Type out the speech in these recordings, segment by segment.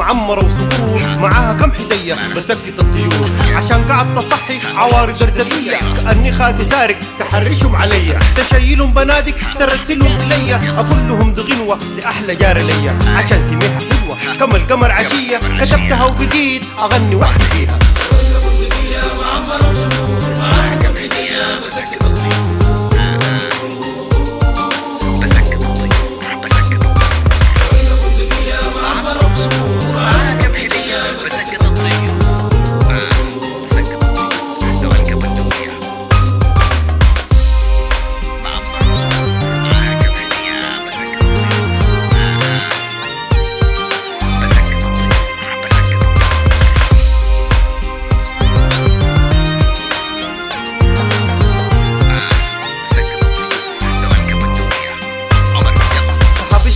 معمرة وصقور، معاها كم حدية بسكت الطيور، عشان قعدت تصحي عوارض درزقية، كأني خاذي سارق تحرشهم عليا، تشيلهم بنادق ترسلهم إليا، أقول لهم دي غنوة لأحلى جارة ليا، عشان سميها حلوة كما القمر عشية، كتبتها وبقيت أغني وحدي فيها. معمرة وصقور، معاها كم حدية بسكت الطيور.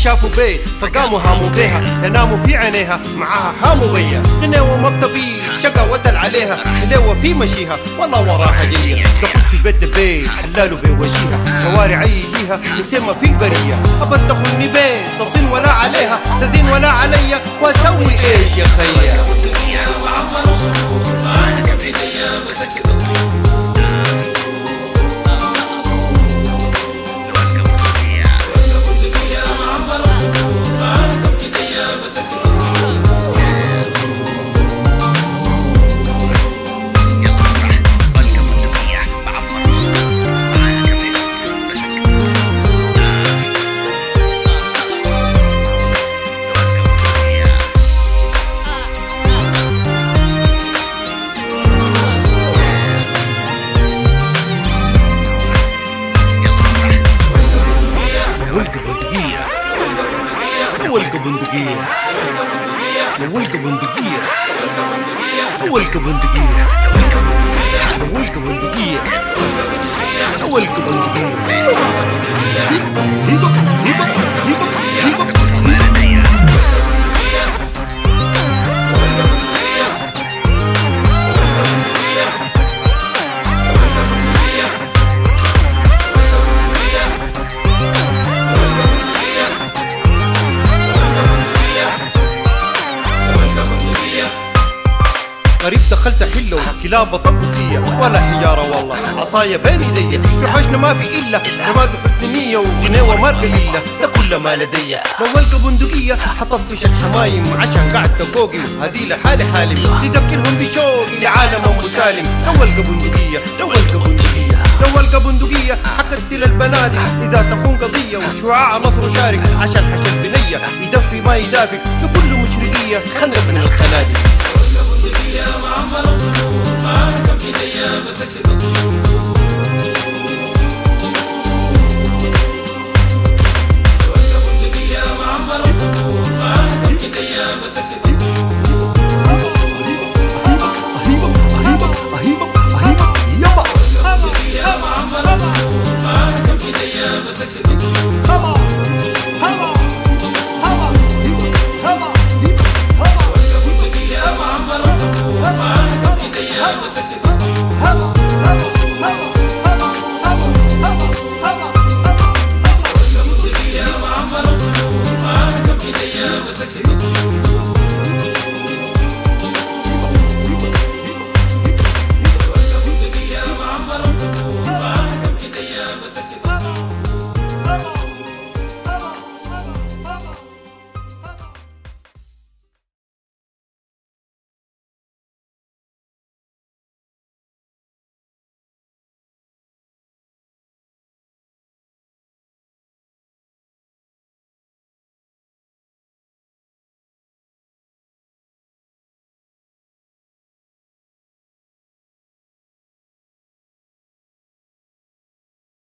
شافوا بيت فقاموا هاموا بيها، تناموا في عينيها معاها حاموا بيا، غنيوة مكتبي شقاوة عليها، حلوة في مشيها والله وراها جاية، تخش البيت لبيت حلاله بوجيها، شوارع يجيها نسمة في البرية، أبد تخلني بيت تزين ولا عليها، تزين ولا عليا واسوي ايش يا خيا. معمرة وصقور، معاها كم حدية بسكت الطيور. نولق بندقية نولق بندقية نولق بندقية نولق بندقية نولق بندقية هيبة هيبة هيبة هيبة قريب دخلت حلة وكلاب طبوسية ولا حجارة والله عصايا بين ايديا، في حجنا ما في إلا رماد حسن نية وجنيوة ماركة إلا ده كل ما لدي، نولق بندقية حطفش الحمايم عشان قاعد تقوقي هدي لحالي حالم، تذكرهم بشوقي لعالم مسالم، نولق بندقية نولق بندقية نولق بندقية حقتل البنادق إذا تكون قضية، وشعاع نصر شارك عشان حشد بنية يدفي ما يدافق لكل مشرقية خلق من الخنادق. معمرة وصقور، معاها كم حدية بسكت الطيور.